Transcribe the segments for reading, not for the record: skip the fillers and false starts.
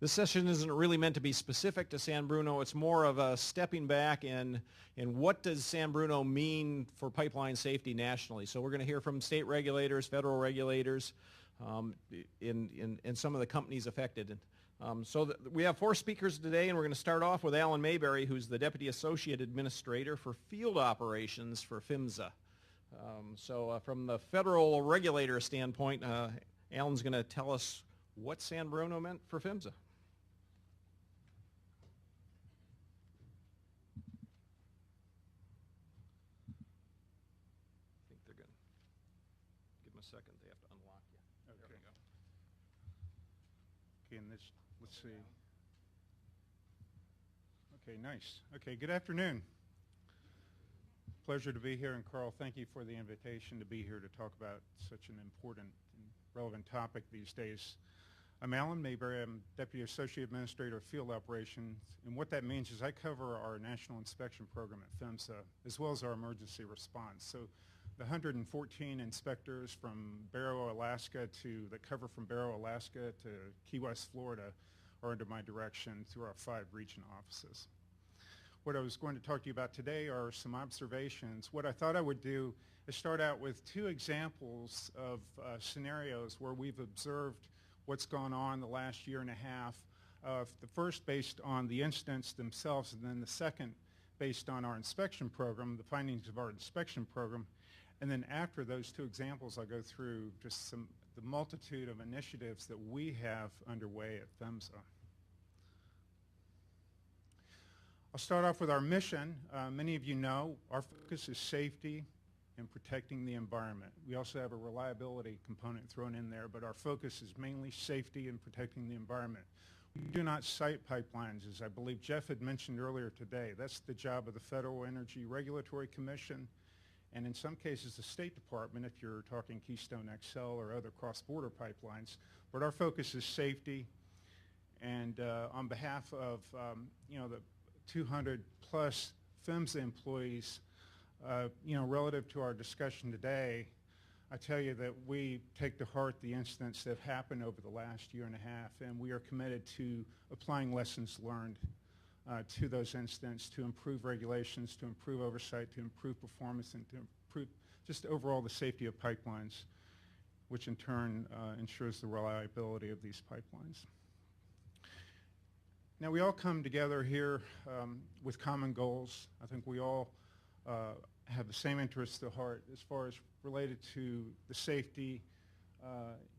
This session isn't really meant to be specific to San Bruno. It's more of a stepping back in what does San Bruno mean for pipeline safety nationally. So we're going to hear from state regulators, federal regulators, in some of the companies affected. We have 4 speakers today, and we're going to start off with Alan Mayberry, who's the Deputy Associate Administrator for Field Operations for PHMSA. From the federal regulator standpoint, Alan's going to tell us what San Bruno meant for PHMSA. Second, they have to unlock you. Okay. There we go. Okay, and let's see. Okay, nice. Okay, good afternoon. Pleasure to be here, and Carl, thank you for the invitation to be here to talk about such an important and relevant topic these days. I'm Alan Mayberry. I'm Deputy Associate Administrator of Field Operations, and what that means is I cover our National Inspection Program at PHMSA, as well as our emergency response. So the 114 inspectors from Barrow, Alaska that cover from Barrow, Alaska to Key West, Florida are under my direction through our 5 region offices. What I was going to talk to you about today are some observations. What I thought I would do is start out with 2 examples of scenarios where we've observed what's gone on the last year and a half. The first based on the incidents themselves, and then the second based on our inspection program, the findings of our inspection program. And then after those 2 examples, I'll go through just the multitude of initiatives that we have underway at PHMSA. I'll start off with our mission. Many of you know our focus is safety and protecting the environment. We also have a reliability component thrown in there, but our focus is mainly safety and protecting the environment. We do not site pipelines, as I believe Jeff had mentioned earlier today. That's the job of the Federal Energy Regulatory Commission, and in some cases the State Department if you're talking Keystone XL or other cross-border pipelines. But our focus is safety, and on behalf of the 200 plus PHMSA employees, relative to our discussion today, I tell you that we take to heart the incidents that have happened over the last year and a half, and we are committed to applying lessons learned to those incidents, to improve regulations, to improve oversight, to improve performance, and to improve just overall the safety of pipelines, which in turn ensures the reliability of these pipelines. Now, we all come together here with common goals. I think we all have the same interests at heart as far as related to the safety,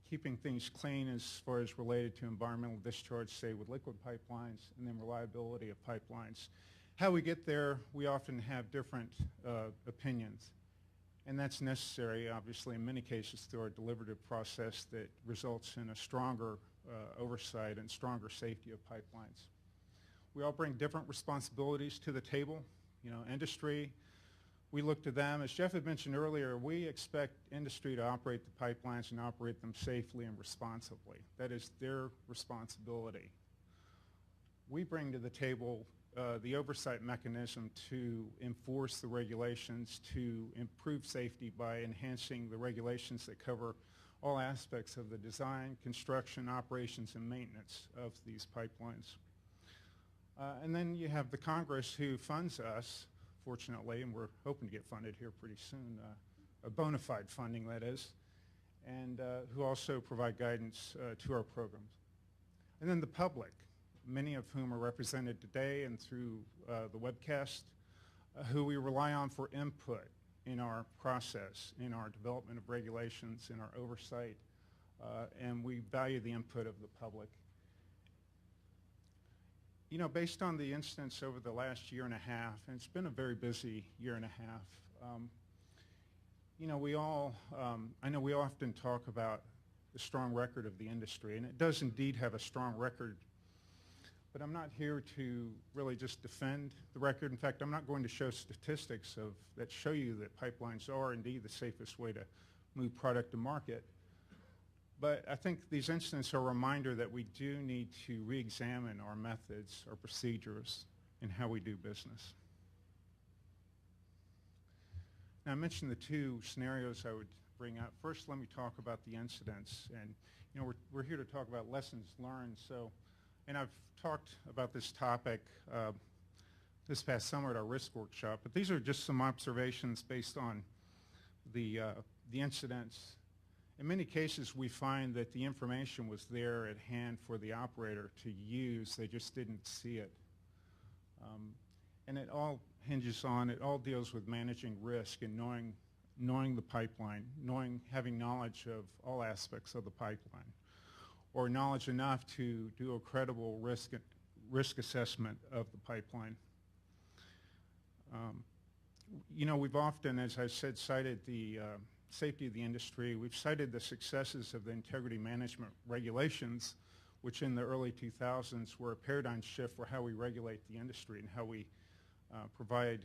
keeping things clean as far as related to environmental discharge, say with liquid pipelines, and then reliability of pipelines. How we get there, we often have different opinions, and that's necessary, obviously, in many cases through our deliberative process that results in a stronger oversight and stronger safety of pipelines. We all bring different responsibilities to the table. Industry, we look to them. As Jeff had mentioned earlier, we expect industry to operate the pipelines and operate them safely and responsibly. That is their responsibility. We bring to the table the oversight mechanism to enforce the regulations, to improve safety by enhancing the regulations that cover all aspects of the design, construction, operations, and maintenance of these pipelines. And then you have the Congress who funds us, fortunately, and we're hoping to get funded here pretty soon, a bona fide funding, that is, and who also provide guidance to our programs. And then the public, many of whom are represented today and through the webcast, who we rely on for input in our process, in our development of regulations, in our oversight, and we value the input of the public. Based on the incidents over the last year and a half, and it's been a very busy year and a half, I know we often talk about the strong record of the industry, and it does indeed have a strong record, but I'm not here to really just defend the record. In fact, I'm not going to show statistics that show you that pipelines are indeed the safest way to move product to market. But I think these incidents are a reminder that we do need to re-examine our methods, our procedures, and how we do business. Now, I mentioned the 2 scenarios I would bring up. First, let me talk about the incidents. And we're here to talk about lessons learned. So And I've talked about this topic this past summer at our risk workshop, but these are just some observations based on the incidents. In many cases, we find that the information was there at hand for the operator to use. They just didn't see it. And it all hinges on, it all deals with managing risk and knowing the pipeline, having knowledge of all aspects of the pipeline, or knowledge enough to do a credible risk assessment of the pipeline. You know, we've often, as I said, cited the safety of the industry. We've cited the successes of the integrity management regulations, which in the early 2000s were a paradigm shift for how we regulate the industry and how we provide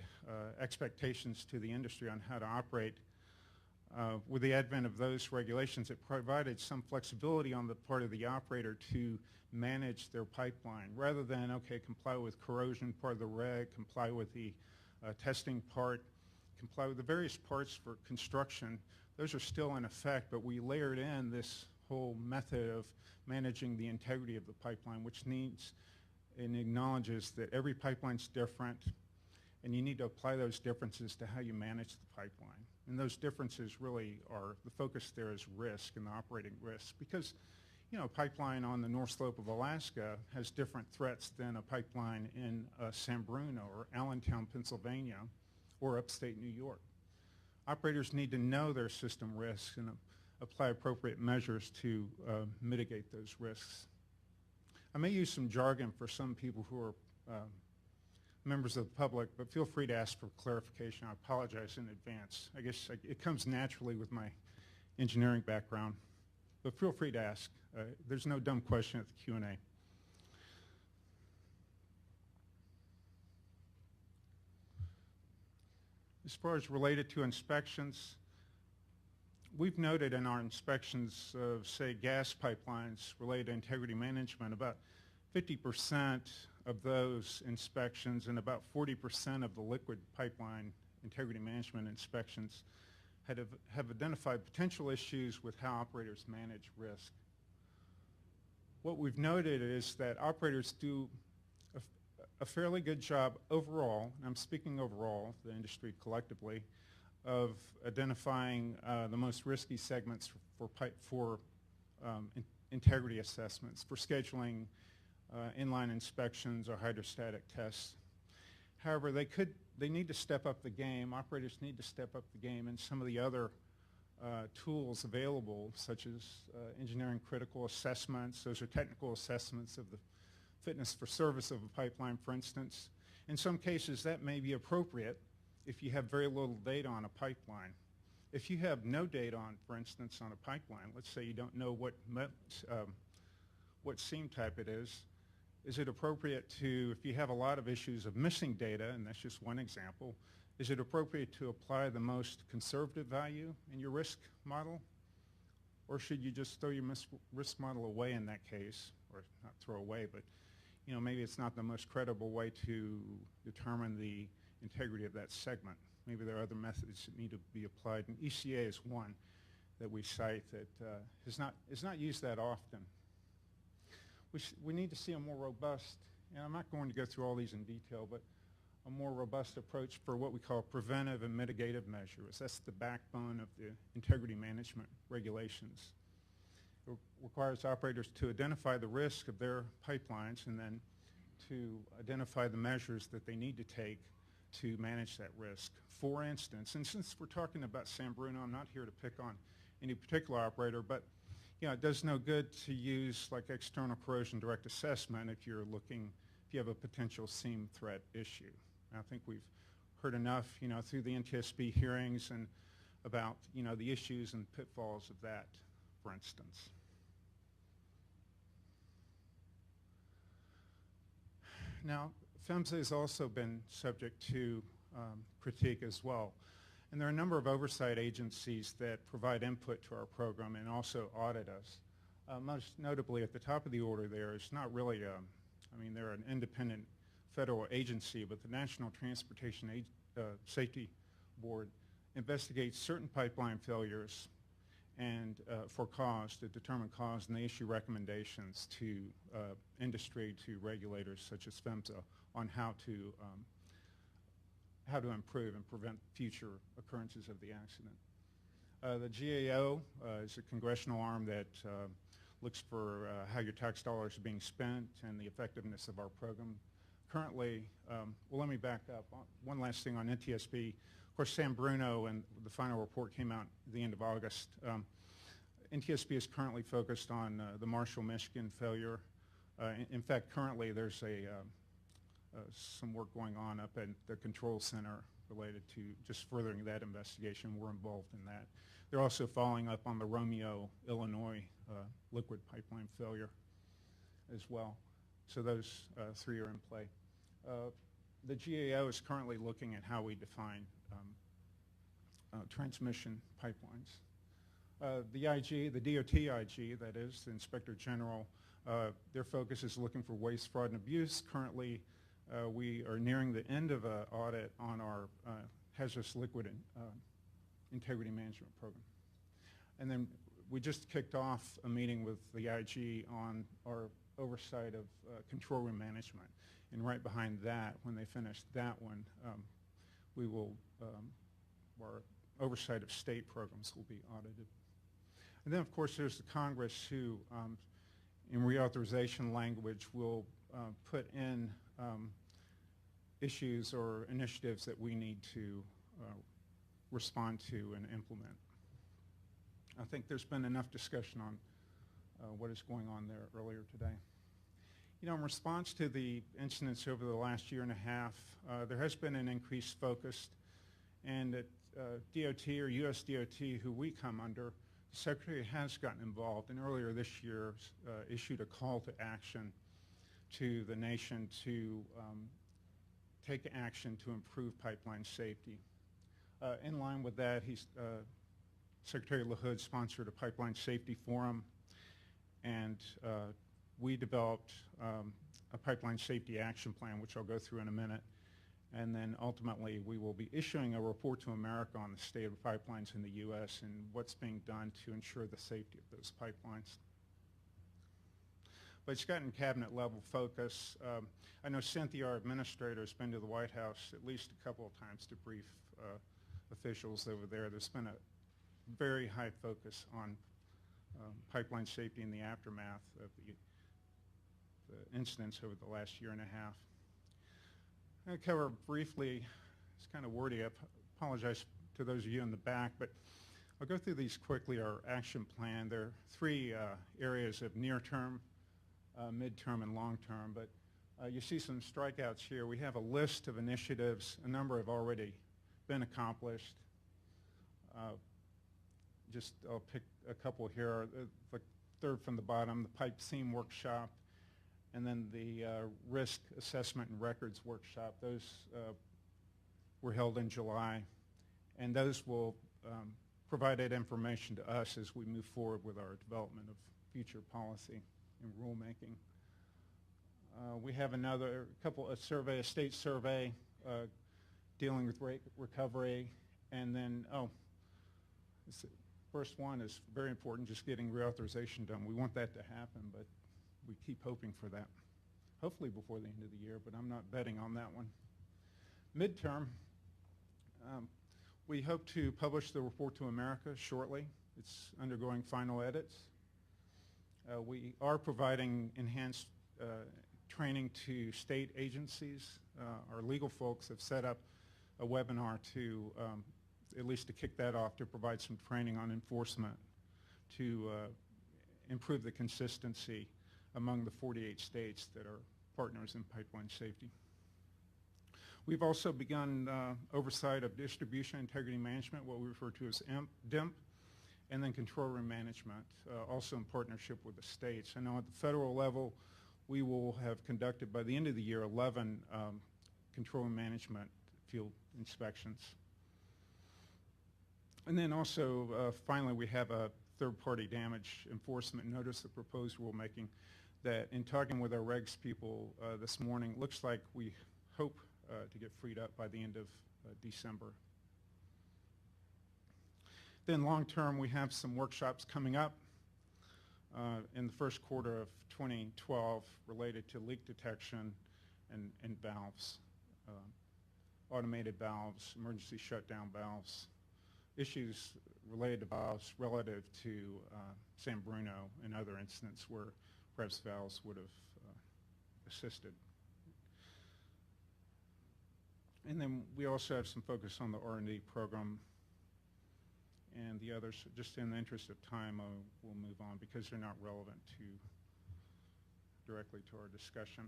expectations to the industry on how to operate. With the advent of those regulations, it provided some flexibility on the part of the operator to manage their pipeline rather than, okay, comply with corrosion part of the reg, comply with the testing part, comply with the various parts for construction. Those are still in effect, but we layered in this whole method of managing the integrity of the pipeline, which needs and acknowledges that every pipeline's different, and you need to apply those differences to how you manage the pipeline. And those differences really are, the focus there is risk and the operating risk, because you know, a pipeline on the North Slope of Alaska has different threats than a pipeline in San Bruno or Allentown, Pennsylvania, or upstate New York. Operators need to know their system risks and apply appropriate measures to mitigate those risks. I may use some jargon for some people who are members of the public, but feel free to ask for clarification. I apologize in advance. I guess it comes naturally with my engineering background, but feel free to ask. There's no dumb question at the Q&A. As far as related to inspections, we've noted in our inspections of, say, gas pipelines related to integrity management, about 50% of those inspections and about 40% of the liquid pipeline integrity management inspections have identified potential issues with how operators manage risk. What we've noted is that operators do a fairly good job overall, and I'm speaking overall, the industry collectively, of identifying the most risky segments for integrity assessments, for scheduling inline inspections or hydrostatic tests. However, they need to step up the game. Operators need to step up the game in some of the other tools available, such as engineering critical assessments. Those are technical assessments of the fitness for service of a pipeline, for instance. In some cases, that may be appropriate if you have very little data on a pipeline. If you have no data on, for instance, on a pipeline, let's say you don't know what seam type it is it appropriate to, if you have a lot of issues of missing data, and that's just one example, is it appropriate to apply the most conservative value in your risk model? Or should you just throw your risk model away in that case? Or not throw away, but you know, maybe it's not the most credible way to determine the integrity of that segment. Maybe there are other methods that need to be applied, and ECA is one that we cite that is not used that often. We need to see a more robust, and I'm not going to go through all these in detail, but a more robust approach for what we call preventive and mitigative measures. That's the backbone of the integrity management regulations. It requires operators to identify the risk of their pipelines and then to identify the measures that they need to take to manage that risk. For instance, and since we're talking about San Bruno, I'm not here to pick on any particular operator, but you know, it does no good to use like external corrosion direct assessment if you have a potential seam threat issue. I think we've heard enough, you know, through the NTSB hearings and about, you know, the issues and pitfalls of that, for instance. Now, PHMSA has also been subject to critique as well. And there are a number of oversight agencies that provide input to our program and also audit us. Most notably at the top of the order there is not really, I mean, they're an independent federal agency, but the National Transportation Safety Board investigates certain pipeline failures and for cause, to determine cause, and they issue recommendations to industry, to regulators such as PHMSA on how to improve and prevent future occurrences of the accident. The GAO is a congressional arm that looks for how your tax dollars are being spent and the effectiveness of our program. Currently, well, let me back up. One last thing on NTSB. Of course, San Bruno, and the final report came out at the end of August. NTSB is currently focused on the Marshall, Michigan failure. In fact, currently there's some work going on up at the control center related to just furthering that investigation. We're involved in that. They're also following up on the Romeo, Illinois liquid pipeline failure as well. So those three are in play. The GAO is currently looking at how we define transmission pipelines. The IG, the DOT IG, that is, the Inspector General, their focus is looking for waste, fraud, and abuse. Currently, we are nearing the end of an audit on our hazardous liquid integrity management program. And then we just kicked off a meeting with the IG on our oversight of control room management. And right behind that, when they finish that one, we will, our oversight of state programs will be audited. And then, of course, there's the Congress who, in reauthorization language, will put in issues or initiatives that we need to respond to and implement. I think there's been enough discussion on what is going on there earlier today. You know, in response to the incidents over the last year and a half, there has been an increased focus, and at DOT or US DOT, who we come under, the Secretary has gotten involved, and earlier this year issued a call to action to the nation to take action to improve pipeline safety. In line with that, Secretary LaHood sponsored a pipeline safety forum, and we developed a pipeline safety action plan, which I'll go through in a minute. And then ultimately, we will be issuing a report to America on the state of pipelines in the U.S. and what's being done to ensure the safety of those pipelines. But it's gotten cabinet level focus. I know Cynthia, our administrator, has been to the White House at least a couple of times to brief officials over there. There's been a very high focus on pipeline safety in the aftermath of the incidents over the last year and a half. I'm going to cover briefly, it's kind of wordy, I apologize to those of you in the back, but I'll go through these quickly, our action plan. There are three areas of near-term, mid-term, and long-term, but you see some strikeouts here. We have a list of initiatives. A number have already been accomplished. I'll pick a couple here. The third from the bottom, the pipe seam workshop, and then the risk assessment and records workshop. Those were held in July, and those will provide that information to us as we move forward with our development of future policy and rulemaking. We have a state survey dealing with rate recovery, and then, the first one is very important, just getting reauthorization done. We want that to happen, but we keep hoping for that. Hopefully before the end of the year, but I'm not betting on that one. Midterm, we hope to publish the report to America shortly. It's undergoing final edits. We are providing enhanced training to state agencies. Our legal folks have set up a webinar to, at least to kick that off, to provide some training on enforcement to improve the consistency among the 48 states that are partners in pipeline safety. We've also begun oversight of distribution integrity management, what we refer to as DIMP, and then control room management, also in partnership with the states. I know at the federal level, we will have conducted by the end of the year 11 control room management field inspections. And then also, finally, we have a third-party damage enforcement notice of proposed rulemaking that, in talking with our regs people this morning, looks like we hope to get freed up by the end of December. Then long term, we have some workshops coming up in the first quarter of 2012 related to leak detection and valves, automated valves, emergency shutdown valves, issues related to valves relative to San Bruno and other incidents where perhaps valves would have assisted. And then we also have some focus on the R&D program, and the others, just in the interest of time, we'll move on because they're not relevant directly to our discussion.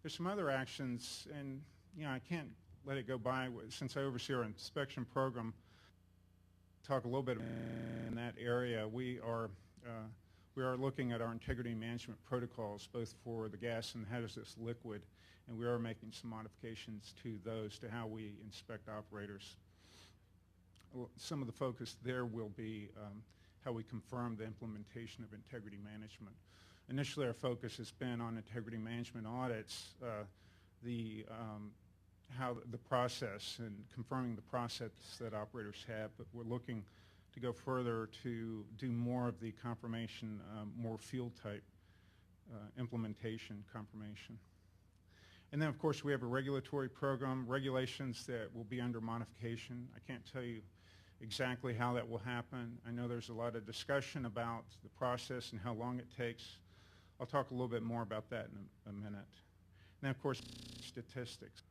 There's some other actions, and I can't let it go by since I oversee our inspection program. Talk a little bit in that area. We are looking at our integrity management protocols, both for the gas and hazardous liquid, and we are making some modifications to those, to how we inspect operators. Some of the focus there will be how we confirm the implementation of integrity management. Initially, our focus has been on integrity management audits, how the process and confirming the process that operators have, but we're looking to go further to do more of the confirmation, more field type implementation confirmation. And then, of course, we have a regulatory program, regulations that will be under modification. I can't tell you exactly how that will happen. I know there's a lot of discussion about the process and how long it takes. I'll talk a little bit more about that in a minute. And then, of course, statistics.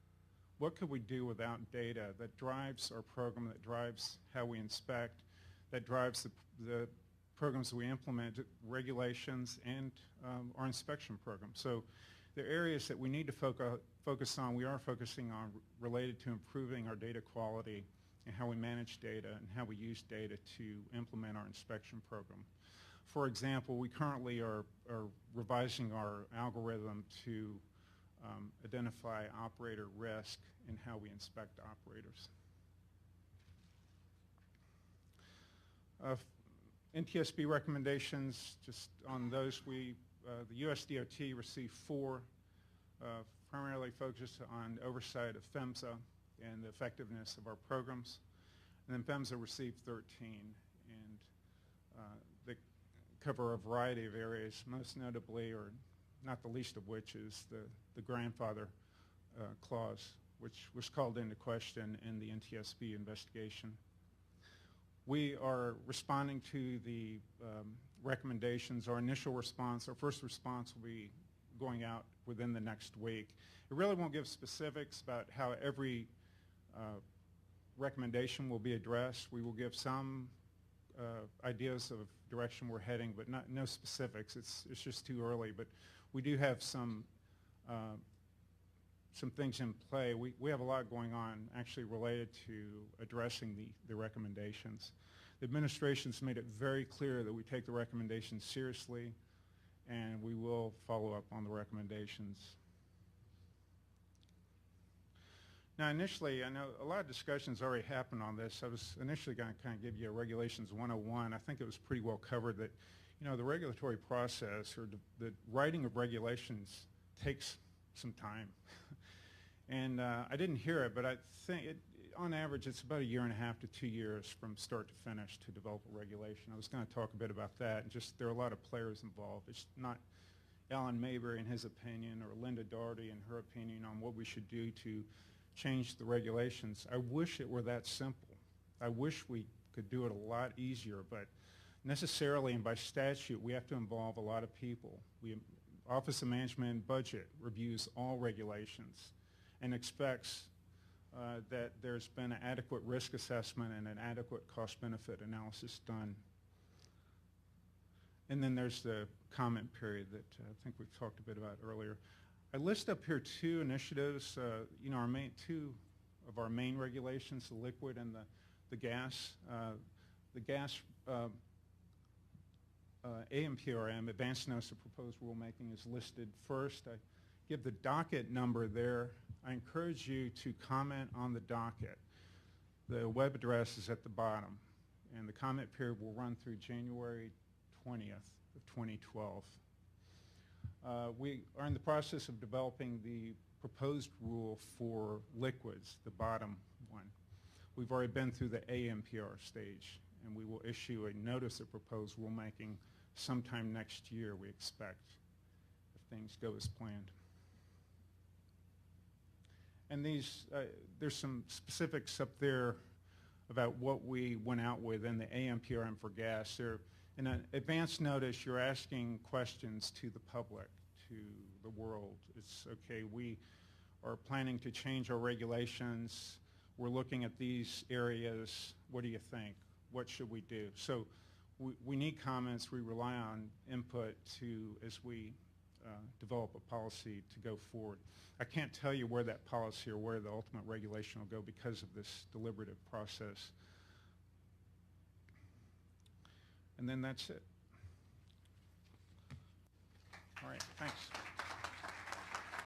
What could we do without data that drives our program, that drives how we inspect, that drives the programs we implement, regulations, and our inspection program? So the areas that we need to focus on, we are focusing on related to improving our data quality and how we manage data and how we use data to implement our inspection program. For example, we currently are revising our algorithm to identify operator risk in how we inspect operators. NTSB recommendations, just on those, the U.S. DOT received 4, primarily focused on oversight of PHMSA and the effectiveness of our programs. And then PHMSA received 13, and they cover a variety of areas, most notably, or not the least of which, is the grandfather clause, which was called into question in the NTSB investigation. We are responding to the recommendations. Our initial response, our first response, will be going out within the next week. It really won't give specifics about how every recommendation will be addressed. We will give some ideas of direction we're heading, but no specifics. It's just too early. But we do have some things in play. We have a lot going on actually related to addressing the recommendations. The administration's made it very clear that we take the recommendations seriously, and we will follow up on the recommendations. Now, initially, I know a lot of discussions already happened on this. I was initially going to kind of give you a Regulations 101. I think it was pretty well covered that, the regulatory process or the writing of regulations takes some time. And I didn't hear it, but I think on average it's about 1.5 to 2 years from start to finish to develop a regulation. I was going to talk a bit about that, and just there are a lot of players involved. It's not Alan Mayberry and his opinion, or Linda Daugherty and her opinion on what we should do to change the regulations. I wish it were that simple. I wish we could do it a lot easier, but necessarily and by statute we have to involve a lot of people. Office of Management and Budget reviews all regulations and expects that there's been an adequate risk assessment and an adequate cost-benefit analysis done. And then there's the comment period that I think we've talked a bit about earlier. I list up here 2 initiatives, two of our main regulations, the liquid and the gas. The gas AMPRM, Advanced Notice of Proposed Rulemaking, is listed first. I give the docket number there. I encourage you to comment on the docket. The web address is at the bottom, and the comment period will run through January 20th of 2012. We are in the process of developing the proposed rule for liquids, the bottom one. We've already been through the AMPR stage, and we will issue a notice of proposed rulemaking sometime next year, we expect, if things go as planned. And these, there's some specifics up there about what we went out with in the AMPRM for gas. There, in an advance notice, you're asking questions to the public, to the world. It's okay, we are planning to change our regulations. We're looking at these areas. What do you think? What should we do? So we need comments. We rely on input as we develop a policy to go forward. I can't tell you where that policy or where the ultimate regulation will go because of this deliberative process. And then that's it. All right, thanks.